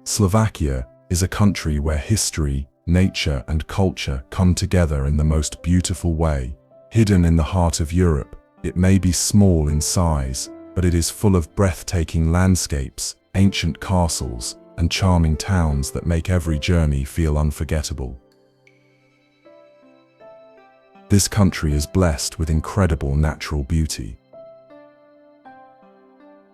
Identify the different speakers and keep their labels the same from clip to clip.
Speaker 1: Slovakia is a country where history, nature, and culture come together in the most beautiful way. Hidden in the heart of Europe, it may be small in size, but it is full of breathtaking landscapes, ancient castles, and charming towns that make every journey feel unforgettable. This country is blessed with incredible natural beauty.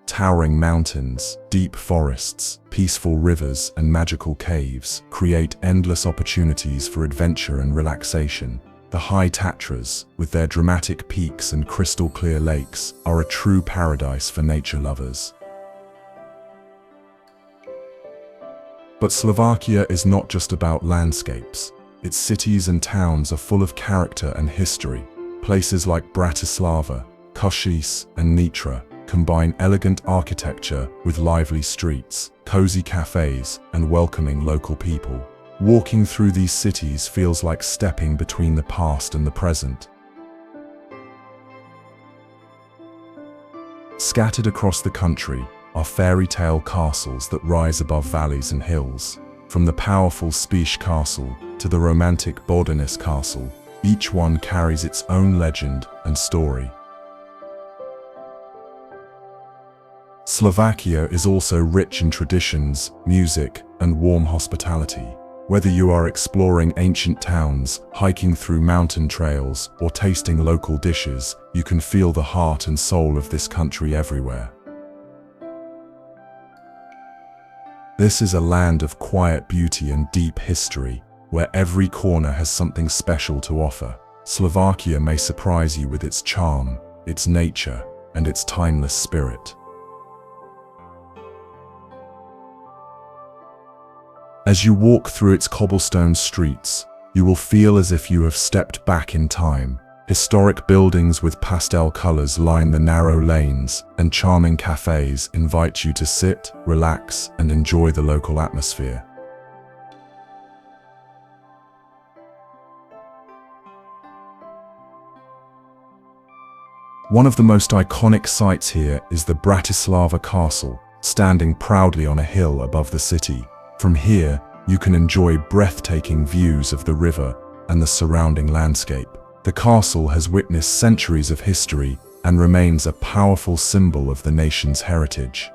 Speaker 1: Towering mountains, deep forests, peaceful rivers, and magical caves create endless opportunities for adventure and relaxation. The high Tatras, with their dramatic peaks and crystal-clear lakes, are a true paradise for nature lovers. But Slovakia is not just about landscapes. Its cities and towns are full of character and history. Places like Bratislava, Košice, and Nitra combine elegant architecture with lively streets, cozy cafes, and welcoming local people. Walking through these cities feels like stepping between the past and the present. Scattered across the country are fairy tale castles that rise above valleys and hills. From the powerful Spiš Castle to the romantic Banská Castle, each one carries its own legend and story. Slovakia is also rich in traditions, music, and warm hospitality. Whether you are exploring ancient towns, hiking through mountain trails, or tasting local dishes, you can feel the heart and soul of this country everywhere. This is a land of quiet beauty and deep history, where every corner has something special to offer. Slovakia may surprise you with its charm, its nature, and its timeless spirit. As you walk through its cobblestone streets, you will feel as if you have stepped back in time. Historic buildings with pastel colors line the narrow lanes, and charming cafes invite you to sit, relax, and enjoy the local atmosphere. One of the most iconic sights here is the Bratislava Castle, standing proudly on a hill above the city. From here, you can enjoy breathtaking views of the river and the surrounding landscape. The castle has witnessed centuries of history and remains a powerful symbol of the nation's heritage.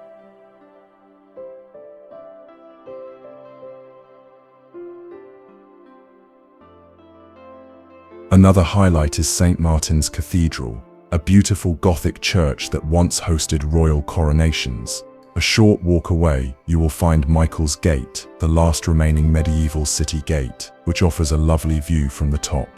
Speaker 1: Another highlight is St. Martin's Cathedral, a beautiful Gothic church that once hosted royal coronations. A short walk away, you will find Michael's Gate, the last remaining medieval city gate, which offers a lovely view from the top.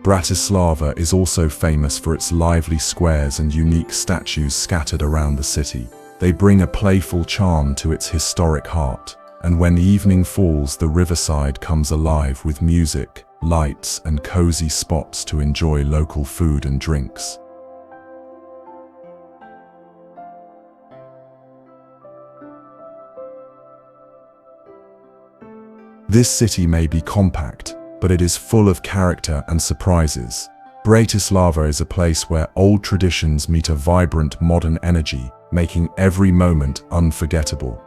Speaker 1: Bratislava is also famous for its lively squares and unique statues scattered around the city. They bring a playful charm to its historic heart, and when evening falls, the riverside comes alive with music, lights, and cozy spots to enjoy local food and drinks. This city may be compact, but it is full of character and surprises. Bratislava is a place where old traditions meet a vibrant modern energy, making every moment unforgettable.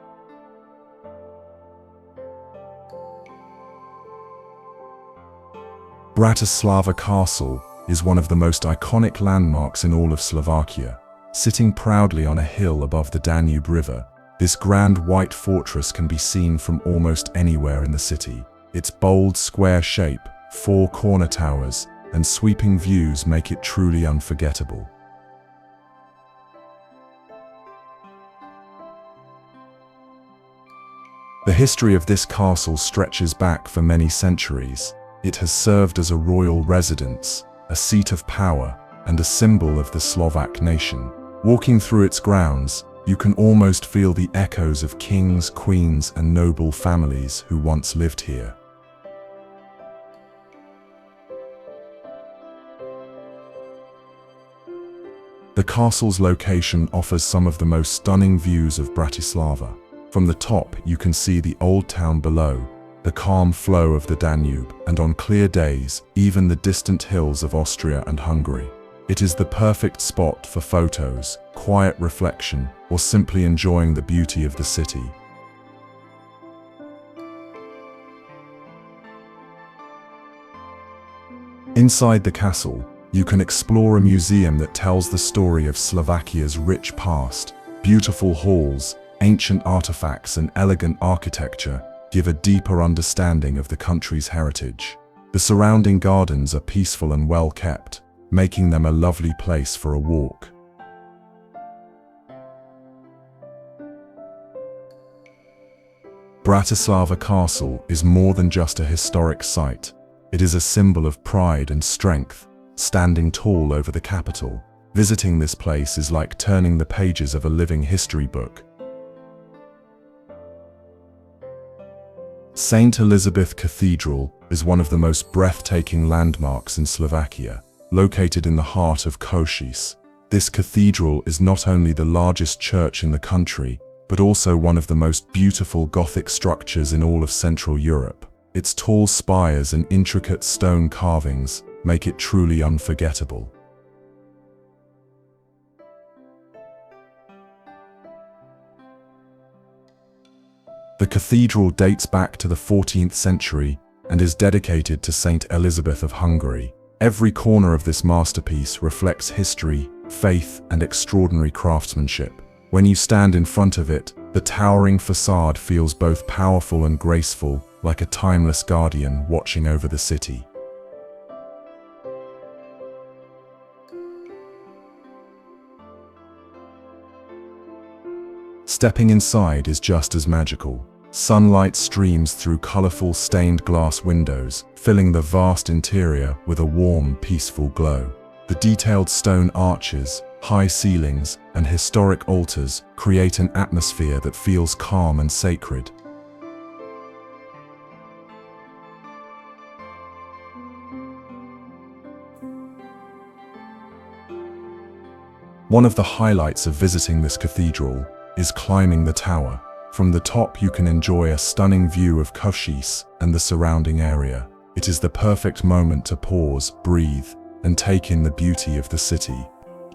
Speaker 1: Bratislava Castle is one of the most iconic landmarks in all of Slovakia. Sitting proudly on a hill above the Danube River, this grand white fortress can be seen from almost anywhere in the city. Its bold square shape, four corner towers, and sweeping views make it truly unforgettable. The history of this castle stretches back for many centuries. It has served as a royal residence, a seat of power, and a symbol of the Slovak nation. Walking through its grounds, you can almost feel the echoes of kings, queens, and noble families who once lived here. The castle's location offers some of the most stunning views of Bratislava. From the top, you can see the old town below, the calm flow of the Danube, and on clear days, even the distant hills of Austria and Hungary. It is the perfect spot for photos, quiet reflection, or simply enjoying the beauty of the city. Inside the castle, you can explore a museum that tells the story of Slovakia's rich past. Beautiful halls, ancient artifacts, and elegant architecture give a deeper understanding of the country's heritage. The surrounding gardens are peaceful and well kept, making them a lovely place for a walk. Bratislava Castle is more than just a historic site. It is a symbol of pride and strength, standing tall over the capital. Visiting this place is like turning the pages of a living history book. St. Elizabeth Cathedral is one of the most breathtaking landmarks in Slovakia, located in the heart of Košice. This cathedral is not only the largest church in the country, but also one of the most beautiful Gothic structures in all of Central Europe. Its tall spires and intricate stone carvings make it truly unforgettable. The cathedral dates back to the 14th century and is dedicated to Saint Elizabeth of Hungary. Every corner of this masterpiece reflects history, faith, and extraordinary craftsmanship. When you stand in front of it, the towering facade feels both powerful and graceful, like a timeless guardian watching over the city. Stepping inside is just as magical. Sunlight streams through colorful stained glass windows, filling the vast interior with a warm, peaceful glow. The detailed stone arches, high ceilings, and historic altars create an atmosphere that feels calm and sacred. One of the highlights of visiting this cathedral is climbing the tower. From the top you can enjoy a stunning view of Košice and the surrounding area. It is the perfect moment to pause, breathe, and take in the beauty of the city.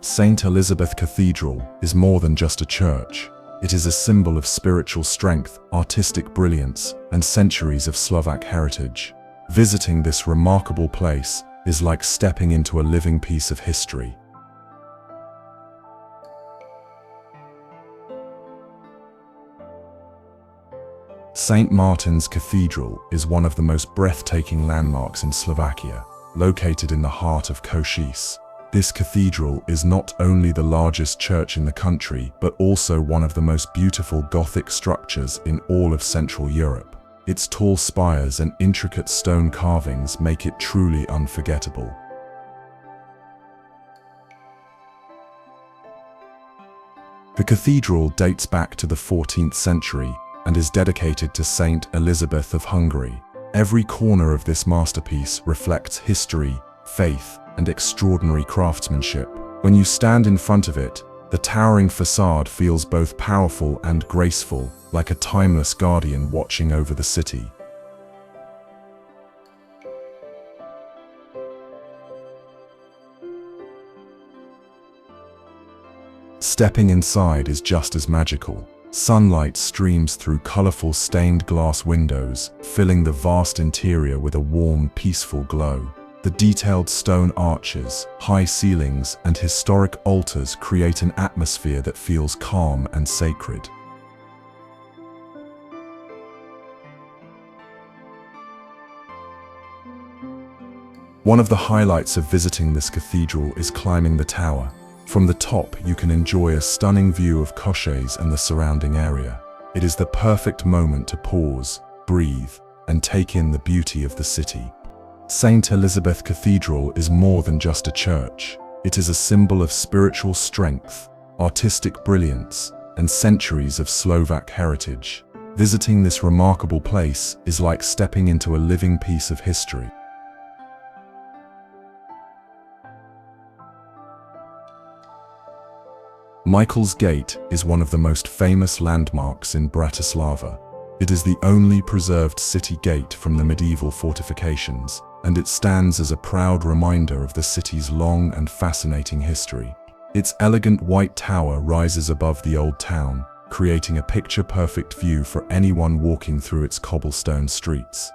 Speaker 1: St. Elizabeth Cathedral is more than just a church. It is a symbol of spiritual strength, artistic brilliance, and centuries of Slovak heritage. Visiting this remarkable place is like stepping into a living piece of history. St. Martin's Cathedral is one of the most breathtaking landmarks in Slovakia, located in the heart of Košice. This cathedral is not only the largest church in the country, but also one of the most beautiful Gothic structures in all of Central Europe. Its tall spires and intricate stone carvings make it truly unforgettable. The cathedral dates back to the 14th century and is dedicated to Saint Elizabeth of Hungary. Every corner of this masterpiece reflects history, faith, and extraordinary craftsmanship. When you stand in front of it, the towering facade feels both powerful and graceful, like a timeless guardian watching over the city. Stepping inside is just as magical. Sunlight streams through colorful stained glass windows, filling the vast interior with a warm, peaceful glow. The detailed stone arches, high ceilings, and historic altars create an atmosphere that feels calm and sacred. One of the highlights of visiting this cathedral is climbing the tower. From the top, you can enjoy a stunning view of Košice and the surrounding area. It is the perfect moment to pause, breathe, and take in the beauty of the city. St. Elizabeth Cathedral is more than just a church. It is a symbol of spiritual strength, artistic brilliance, and centuries of Slovak heritage. Visiting this remarkable place is like stepping into a living piece of history. Michael's Gate is one of the most famous landmarks in Bratislava. It is the only preserved city gate from the medieval fortifications, and it stands as a proud reminder of the city's long and fascinating history. Its elegant white tower rises above the old town, creating a picture-perfect view for anyone walking through its cobblestone streets.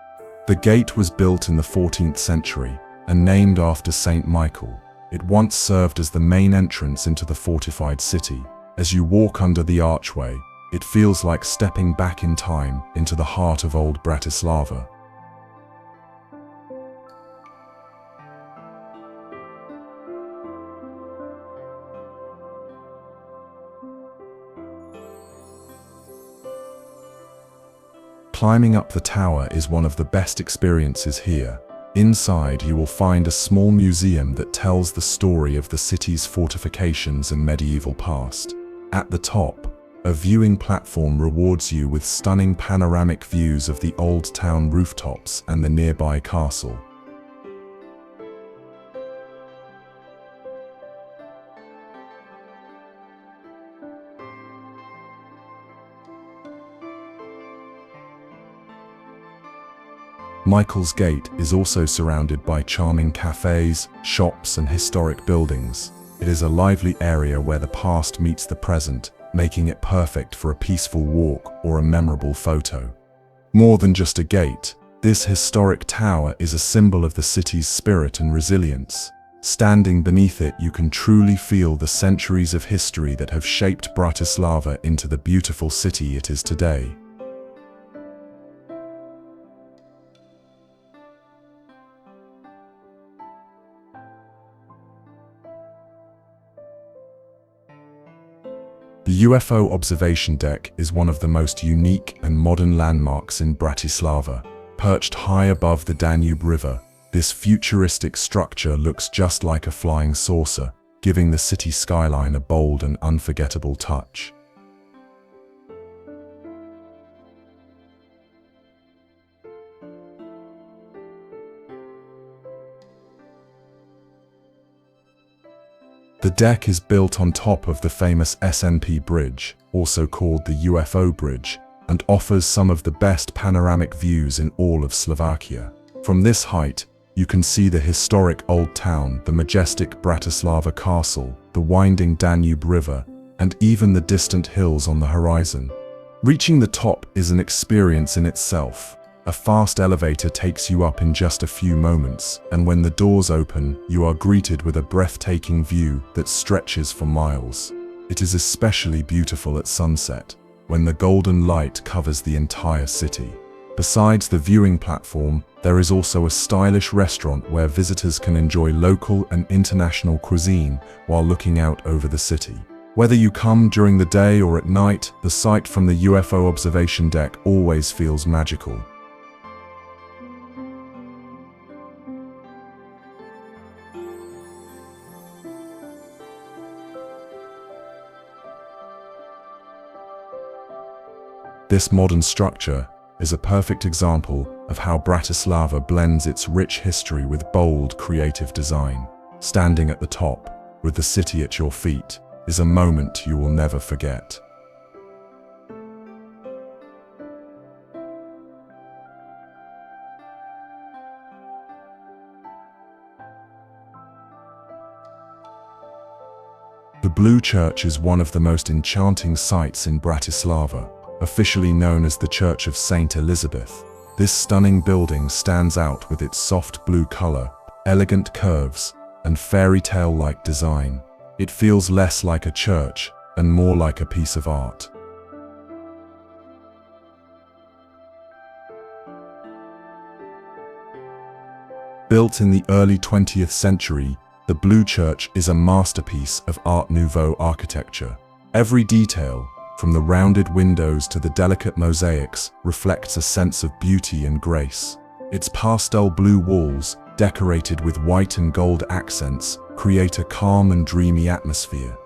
Speaker 1: The gate was built in the 14th century and named after Saint Michael. It once served as the main entrance into the fortified city. As you walk under the archway, it feels like stepping back in time into the heart of old Bratislava. Climbing up the tower is one of the best experiences here. Inside, you will find a small museum that tells the story of the city's fortifications and medieval past. At the top, a viewing platform rewards you with stunning panoramic views of the old town rooftops and the nearby castle. Michael's Gate is also surrounded by charming cafes, shops, and historic buildings. It is a lively area where the past meets the present, making it perfect for a peaceful walk or a memorable photo. More than just a gate, this historic tower is a symbol of the city's spirit and resilience. Standing beneath it, you can truly feel the centuries of history that have shaped Bratislava into the beautiful city it is today. The UFO observation deck is one of the most unique and modern landmarks in Bratislava. Perched high above the Danube River, this futuristic structure looks just like a flying saucer, giving the city skyline a bold and unforgettable touch. The deck is built on top of the famous SNP Bridge, also called the UFO Bridge, and offers some of the best panoramic views in all of Slovakia. From this height, you can see the historic old town, the majestic Bratislava Castle, the winding Danube River, and even the distant hills on the horizon. Reaching the top is an experience in itself. A fast elevator takes you up in just a few moments, and when the doors open, you are greeted with a breathtaking view that stretches for miles. It is especially beautiful at sunset, when the golden light covers the entire city. Besides the viewing platform, there is also a stylish restaurant where visitors can enjoy local and international cuisine while looking out over the city. Whether you come during the day or at night, the sight from the UFO observation deck always feels magical. This modern structure is a perfect example of how Bratislava blends its rich history with bold, creative design. Standing at the top, with the city at your feet, is a moment you will never forget. The Blue Church is one of the most enchanting sights in Bratislava. Officially known as the Church of Saint Elizabeth, this stunning building stands out with its soft blue color, elegant curves, and fairy tale-like design. It feels less like a church and more like a piece of art. Built in the early 20th century, the Blue Church is a masterpiece of Art Nouveau architecture. Every detail, from the rounded windows to the delicate mosaics, reflects a sense of beauty and grace. Its pastel blue walls, decorated with white and gold accents, create a calm and dreamy atmosphere.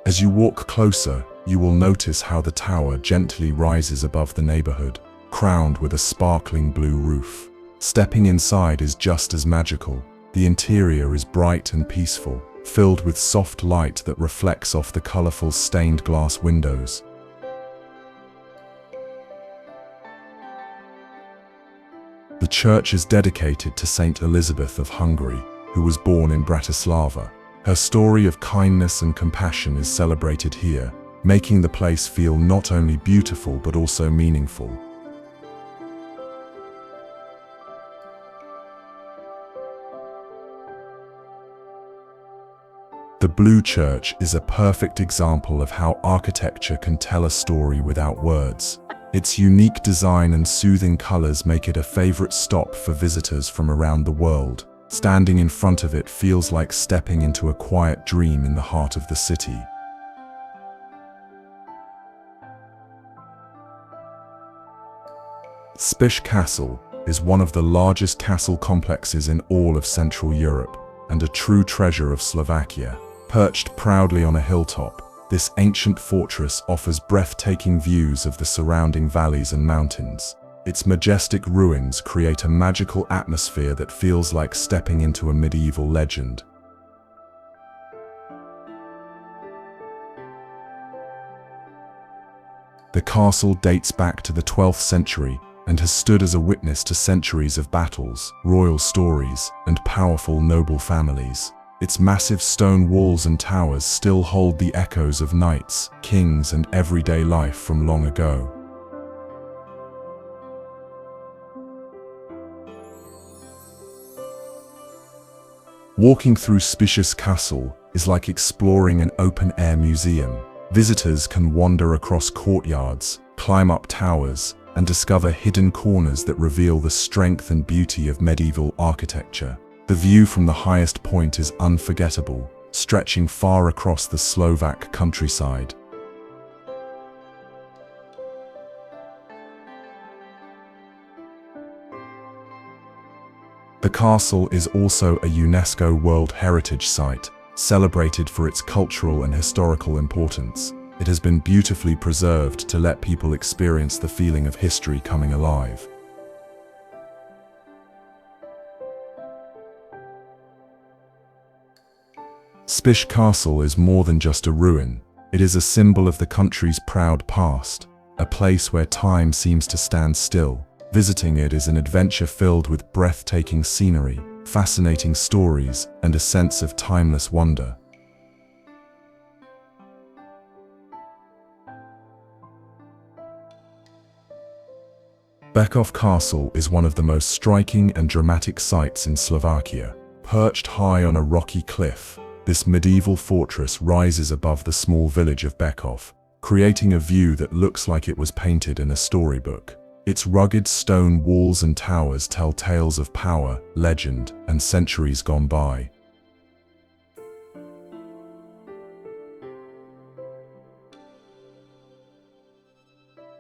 Speaker 1: As you walk closer, you will notice how the tower gently rises above the neighborhood, crowned with a sparkling blue roof. Stepping inside is just as magical. The interior is bright and peaceful, filled with soft light that reflects off the colorful stained glass windows. The church is dedicated to Saint Elizabeth of Hungary, who was born in Bratislava. Her story of kindness and compassion is celebrated here, making the place feel not only beautiful but also meaningful. The Blue Church is a perfect example of how architecture can tell a story without words. Its unique design and soothing colors make it a favorite stop for visitors from around the world. Standing in front of it feels like stepping into a quiet dream in the heart of the city. Spiš Castle is one of the largest castle complexes in all of Central Europe and a true treasure of Slovakia. Perched proudly on a hilltop, this ancient fortress offers breathtaking views of the surrounding valleys and mountains. Its majestic ruins create a magical atmosphere that feels like stepping into a medieval legend. The castle dates back to the 12th century and has stood as a witness to centuries of battles, royal stories, and powerful noble families. Its massive stone walls and towers still hold the echoes of knights, kings, and everyday life from long ago. Walking through Spiš Castle is like exploring an open-air museum. Visitors can wander across courtyards, climb up towers, and discover hidden corners that reveal the strength and beauty of medieval architecture. The view from the highest point is unforgettable, stretching far across the Slovak countryside. The castle is also a UNESCO World Heritage Site, celebrated for its cultural and historical importance. It has been beautifully preserved to let people experience the feeling of history coming alive. Spiš Castle is more than just a ruin. It is a symbol of the country's proud past, a place where time seems to stand still. Visiting it is an adventure filled with breathtaking scenery, fascinating stories, and a sense of timeless wonder. Beckov Castle is one of the most striking and dramatic sights in Slovakia. Perched high on a rocky cliff, this medieval fortress rises above the small village of Beckov, creating a view that looks like it was painted in a storybook. Its rugged stone walls and towers tell tales of power, legend, and centuries gone by.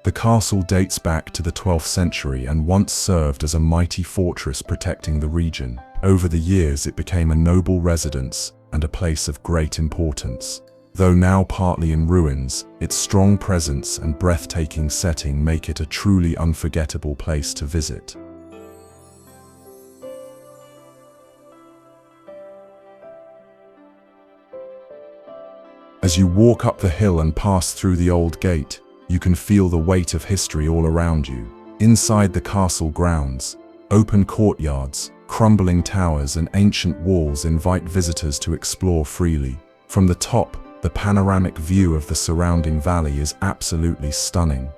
Speaker 1: The castle dates back to the 12th century and once served as a mighty fortress protecting the region. Over the years, it became a noble residence and a place of great importance. Though now partly in ruins, its strong presence and breathtaking setting make it a truly unforgettable place to visit. As you walk up the hill and pass through the old gate, you can feel the weight of history all around you. Inside the castle grounds, open courtyards, crumbling towers, and ancient walls invite visitors to explore freely. From the top, the panoramic view of the surrounding valley is absolutely stunning.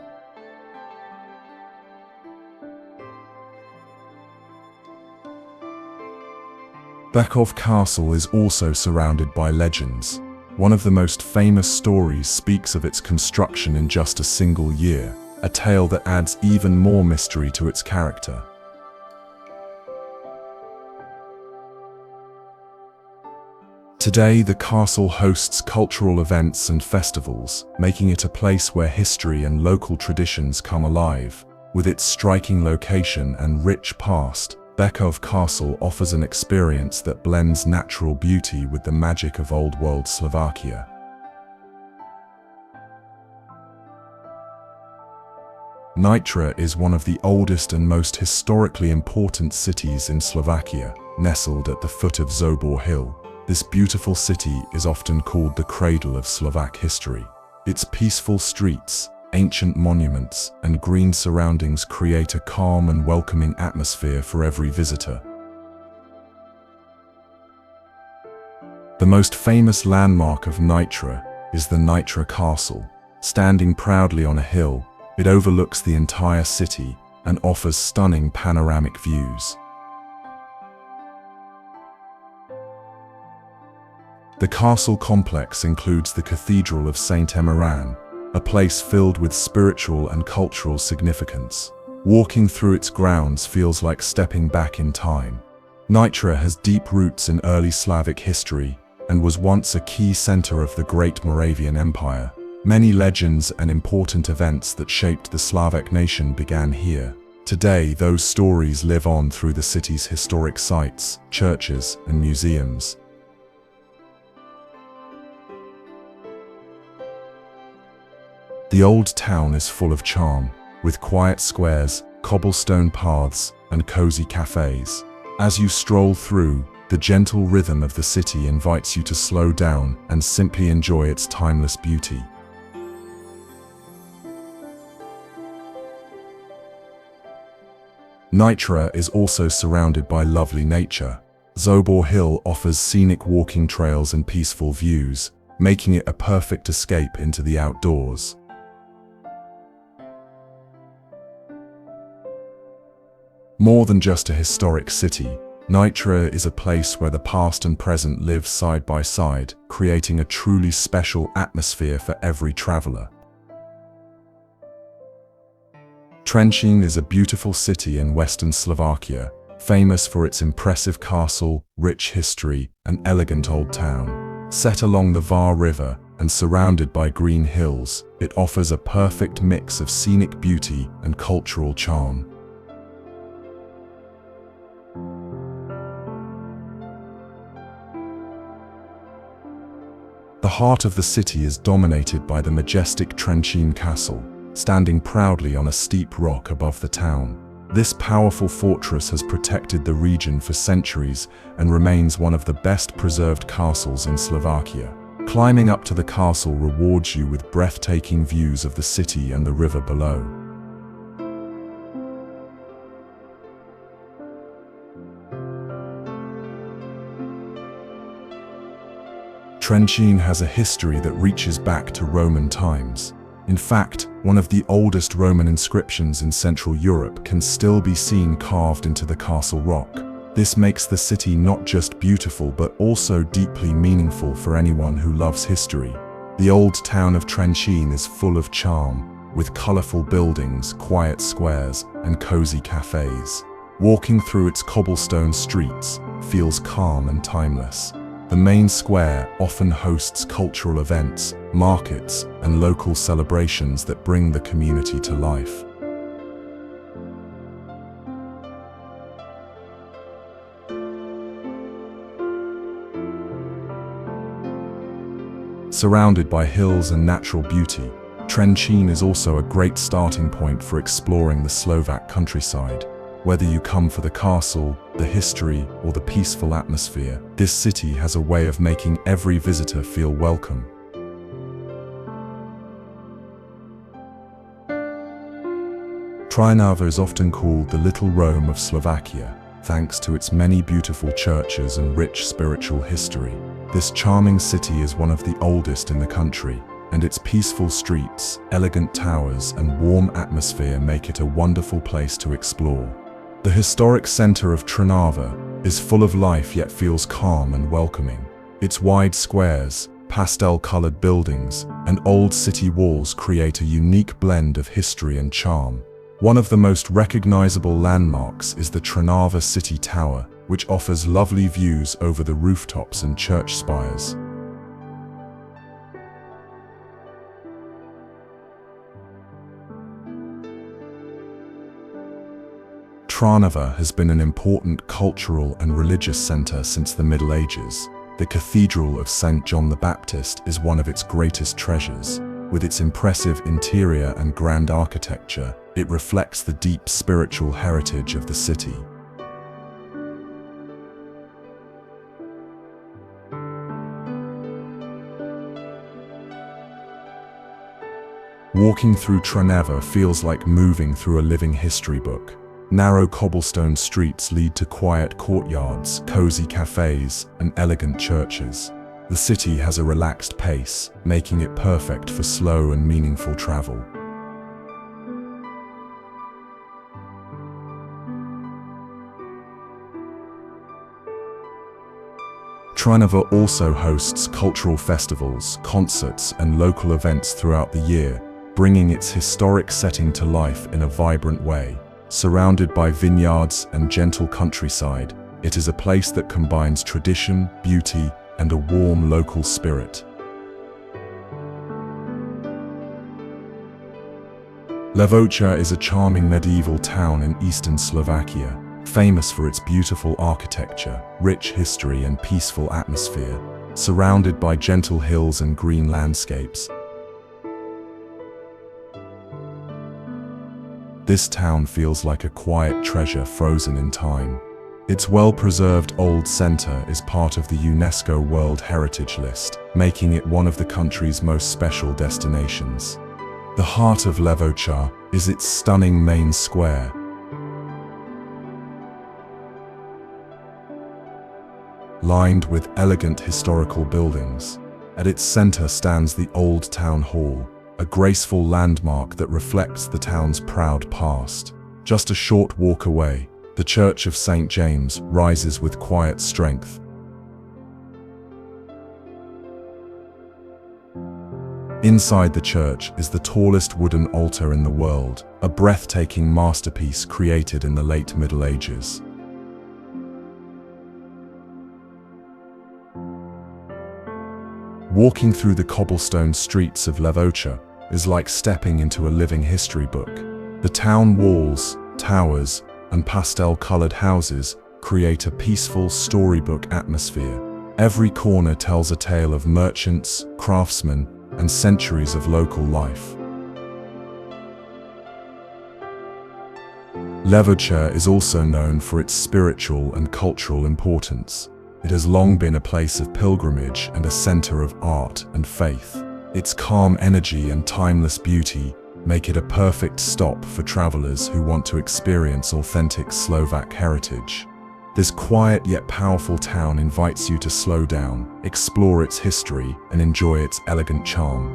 Speaker 1: Beckov Castle is also surrounded by legends. One of the most famous stories speaks of its construction in just a single year, a tale that adds even more mystery to its character. Today, the castle hosts cultural events and festivals, making it a place where history and local traditions come alive. With its striking location and rich past, Beckov Castle offers an experience that blends natural beauty with the magic of old-world Slovakia. Nitra is one of the oldest and most historically important cities in Slovakia, nestled at the foot of Zobor Hill. This beautiful city is often called the cradle of Slovak history. Its peaceful streets, ancient monuments, and green surroundings create a calm and welcoming atmosphere for every visitor. The most famous landmark of Nitra is the Nitra Castle. Standing proudly on a hill, it overlooks the entire city and offers stunning panoramic views. The castle complex includes the Cathedral of St. Emmeran, a place filled with spiritual and cultural significance. Walking through its grounds feels like stepping back in time. Nitra has deep roots in early Slavic history and was once a key center of the Great Moravian Empire. Many legends and important events that shaped the Slovak nation began here. Today, those stories live on through the city's historic sites, churches, and museums. The old town is full of charm, with quiet squares, cobblestone paths, and cozy cafes. As you stroll through, the gentle rhythm of the city invites you to slow down and simply enjoy its timeless beauty. Nitra is also surrounded by lovely nature. Zobor Hill offers scenic walking trails and peaceful views, making it a perfect escape into the outdoors. More than just a historic city, Nitra is a place where the past and present live side by side, creating a truly special atmosphere for every traveler. Trenčín is a beautiful city in western Slovakia, famous for its impressive castle, rich history, and elegant old town. Set along the Var River and surrounded by green hills, it offers a perfect mix of scenic beauty and cultural charm. The heart of the city is dominated by the majestic Trenčín Castle, standing proudly on a steep rock above the town. This powerful fortress has protected the region for centuries and remains one of the best preserved castles in Slovakia. Climbing up to the castle rewards you with breathtaking views of the city and the river below. Trenčín has a history that reaches back to Roman times. In fact, one of the oldest Roman inscriptions in Central Europe can still be seen carved into the castle rock. This makes the city not just beautiful but also deeply meaningful for anyone who loves history. The old town of Trenčín is full of charm, with colorful buildings, quiet squares, and cozy cafes. Walking through its cobblestone streets feels calm and timeless. The main square often hosts cultural events, markets, and local celebrations that bring the community to life. Surrounded by hills and natural beauty, Trenčín is also a great starting point for exploring the Slovak countryside. Whether you come for the castle, the history, or the peaceful atmosphere, this city has a way of making every visitor feel welcome. Trnava is often called the Little Rome of Slovakia, thanks to its many beautiful churches and rich spiritual history. This charming city is one of the oldest in the country, and its peaceful streets, elegant towers, and warm atmosphere make it a wonderful place to explore. The historic center of Trnava is full of life yet feels calm and welcoming. Its wide squares, pastel-colored buildings, and old city walls create a unique blend of history and charm. One of the most recognizable landmarks is the Trnava City Tower, which offers lovely views over the rooftops and church spires. Trnava has been an important cultural and religious center since the Middle Ages. The Cathedral of St. John the Baptist is one of its greatest treasures. With its impressive interior and grand architecture, it reflects the deep spiritual heritage of the city. Walking through Trnava feels like moving through a living history book. Narrow cobblestone streets lead to quiet courtyards, cozy cafes, and elegant churches. The city has a relaxed pace, making it perfect for slow and meaningful travel. Trnava also hosts cultural festivals, concerts, and local events throughout the year, bringing its historic setting to life in a vibrant way. Surrounded by vineyards and gentle countryside, it is a place that combines tradition, beauty, and a warm local spirit. Levoca is a charming medieval town in eastern Slovakia, famous for its beautiful architecture, rich history, and peaceful atmosphere, surrounded by gentle hills and green landscapes. This town feels like a quiet treasure frozen in time. Its well-preserved old center is part of the UNESCO World Heritage List, making it one of the country's most special destinations. The heart of Levoca is its stunning main square. Lined with elegant historical buildings. At its center stands the Old Town Hall, a graceful landmark that reflects the town's proud past. Just a short walk away, the Church of St. James rises with quiet strength. Inside the church is the tallest wooden altar in the world, a breathtaking masterpiece created in the late Middle Ages. Walking through the cobblestone streets of Levoca is like stepping into a living history book. The town walls, towers, and pastel-colored houses create a peaceful storybook atmosphere. Every corner tells a tale of merchants, craftsmen, and centuries of local life. Levoca is also known for its spiritual and cultural importance. It has long been a place of pilgrimage and a center of art and faith. Its calm energy and timeless beauty make it a perfect stop for travelers who want to experience authentic Slovak heritage. This quiet yet powerful town invites you to slow down, explore its history, and enjoy its elegant charm.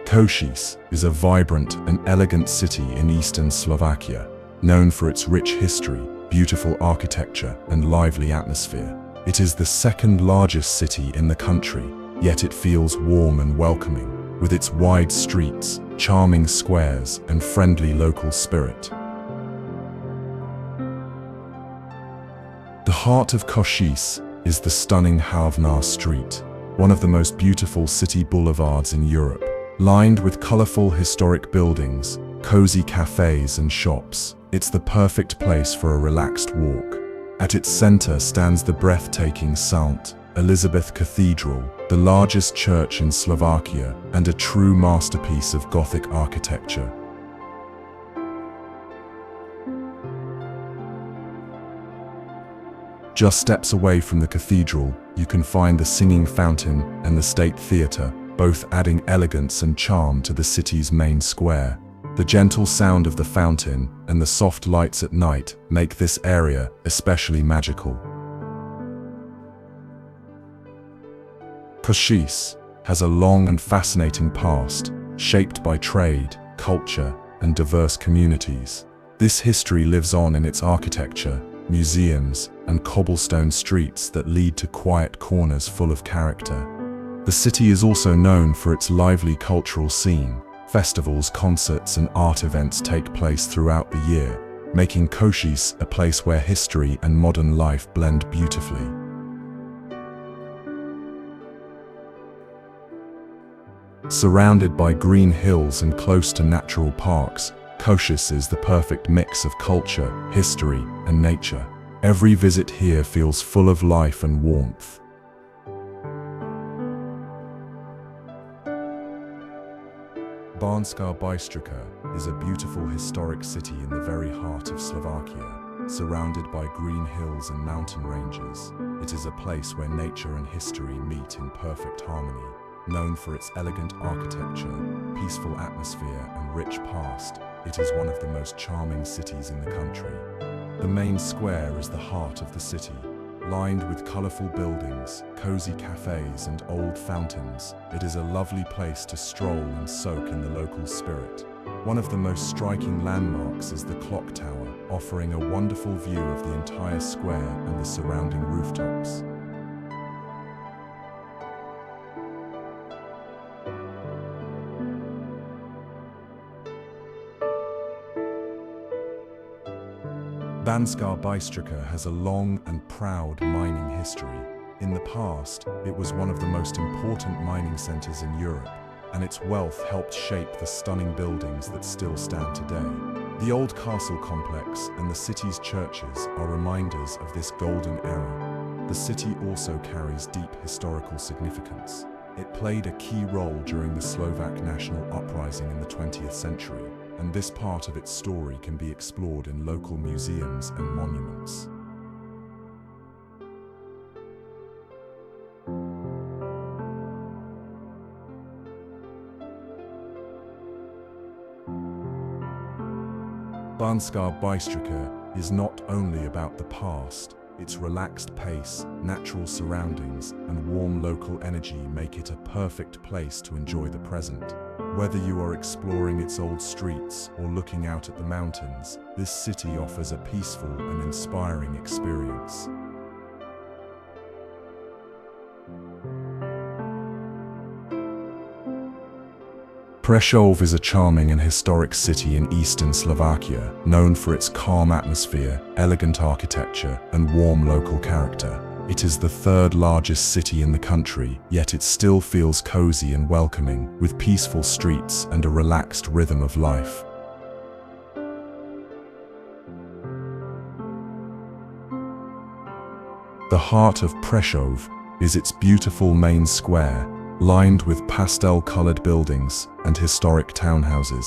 Speaker 1: Košice is a vibrant and elegant city in eastern Slovakia, known for its rich history, beautiful architecture, and lively atmosphere. It is the second largest city in the country, yet it feels warm and welcoming, with its wide streets, charming squares, and friendly local spirit. The heart of Košice is the stunning Havnar Street, one of the most beautiful city boulevards in Europe, lined with colorful historic buildings, cozy cafes, and shops. It's the perfect place for a relaxed walk. At its center stands the breathtaking St. Elizabeth Cathedral, the largest church in Slovakia and a true masterpiece of Gothic architecture. Just steps away from the cathedral, you can find the Singing Fountain and the State Theatre, both adding elegance and charm to the city's main square. The gentle sound of the fountain and the soft lights at night make this area especially magical. Košice has a long and fascinating past, shaped by trade, culture, and diverse communities. This history lives on in its architecture, museums, and cobblestone streets that lead to quiet corners full of character. The city is also known for its lively cultural scene. Festivals, concerts, and art events take place throughout the year, making Košice a place where history and modern life blend beautifully. Surrounded by green hills and close to natural parks, Košice is the perfect mix of culture, history, and nature. Every visit here feels full of life and warmth. Banská Bystrica is a beautiful historic city in the very heart of Slovakia, surrounded by green hills and mountain ranges. It is a place where nature and history meet in perfect harmony. Known for its elegant architecture, peaceful atmosphere, and rich past, it is one of the most charming cities in the country. The main square is the heart of the city. Lined with colorful buildings, cozy cafes, and old fountains, it is a lovely place to stroll and soak in the local spirit. One of the most striking landmarks is the clock tower, offering a wonderful view of the entire square and the surrounding rooftops. Banská Bystrica has a long and proud mining history. In the past, it was one of the most important mining centers in Europe, and its wealth helped shape the stunning buildings that still stand today. The old castle complex and the city's churches are reminders of this golden era. The city also carries deep historical significance. It played a key role during the Slovak national uprising in the 20th century, and this part of its story can be explored in local museums and monuments. Banská Bystrica is not only about the past. Its relaxed pace, natural surroundings, and warm local energy make it a perfect place to enjoy the present. Whether you are exploring its old streets or looking out at the mountains, this city offers a peaceful and inspiring experience. Presov is a charming and historic city in eastern Slovakia, known for its calm atmosphere, elegant architecture, and warm local character. It is the third largest city in the country, yet it still feels cozy and welcoming, with peaceful streets and a relaxed rhythm of life. The heart of Presov is its beautiful main square, lined with pastel-colored buildings and historic townhouses.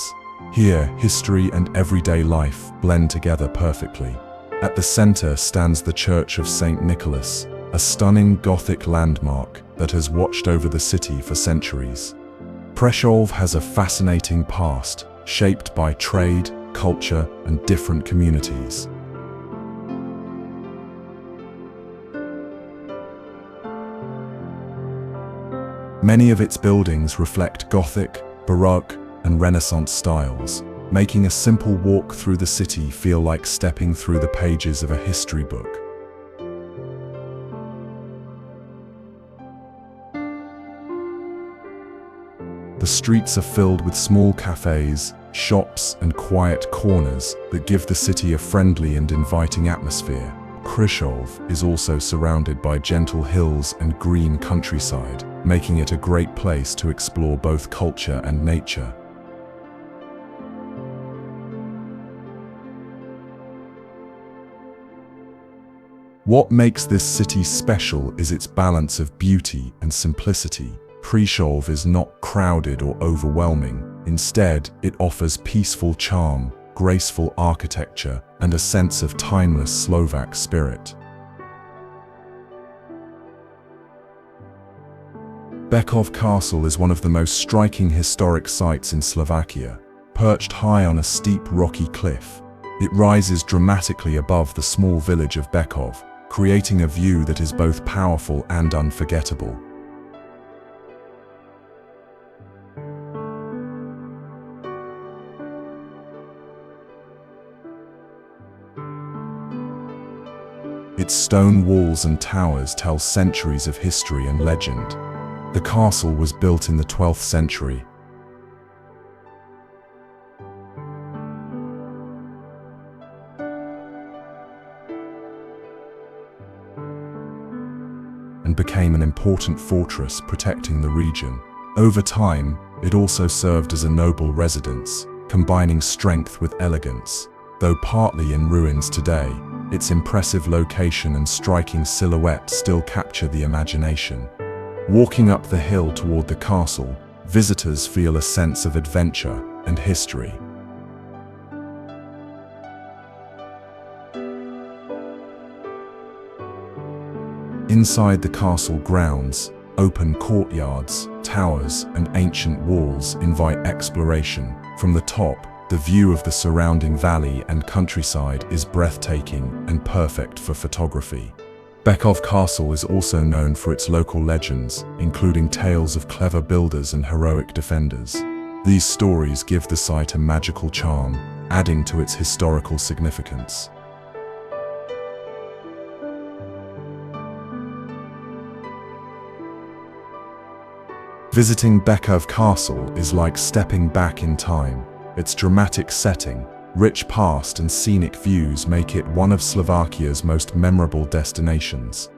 Speaker 1: Here, history and everyday life blend together perfectly. At the center stands the Church of St. Nicholas, a stunning Gothic landmark that has watched over the city for centuries. Presov has a fascinating past, shaped by trade, culture, and different communities. Many of its buildings reflect Gothic, Baroque, and Renaissance styles, making a simple walk through the city feel like stepping through the pages of a history book. The streets are filled with small cafes, shops, and quiet corners that give the city a friendly and inviting atmosphere. Presov is also surrounded by gentle hills and green countryside, making it a great place to explore both culture and nature. What makes this city special is its balance of beauty and simplicity. Presov is not crowded or overwhelming. Instead, it offers peaceful charm, graceful architecture, and a sense of timeless Slovak spirit. Beckov Castle is one of the most striking historic sites in Slovakia. Perched high on a steep rocky cliff, it rises dramatically above the small village of Beckov, creating a view that is both powerful and unforgettable. Its stone walls and towers tell centuries of history and legend. The castle was built in the 12th century. And became an important fortress protecting the region. Over time, it also served as a noble residence, combining strength with elegance. Though partly in ruins today, its impressive location and striking silhouette still capture the imagination. Walking up the hill toward the castle, visitors feel a sense of adventure and history. Inside the castle grounds, open courtyards, towers, and ancient walls invite exploration. From the top, the view of the surrounding valley and countryside is breathtaking and perfect for photography. Beckov Castle is also known for its local legends, including tales of clever builders and heroic defenders. These stories give the site a magical charm, adding to its historical significance. Visiting Beckov Castle is like stepping back in time. Its dramatic setting, rich past and scenic views make it one of Slovakia's most memorable destinations.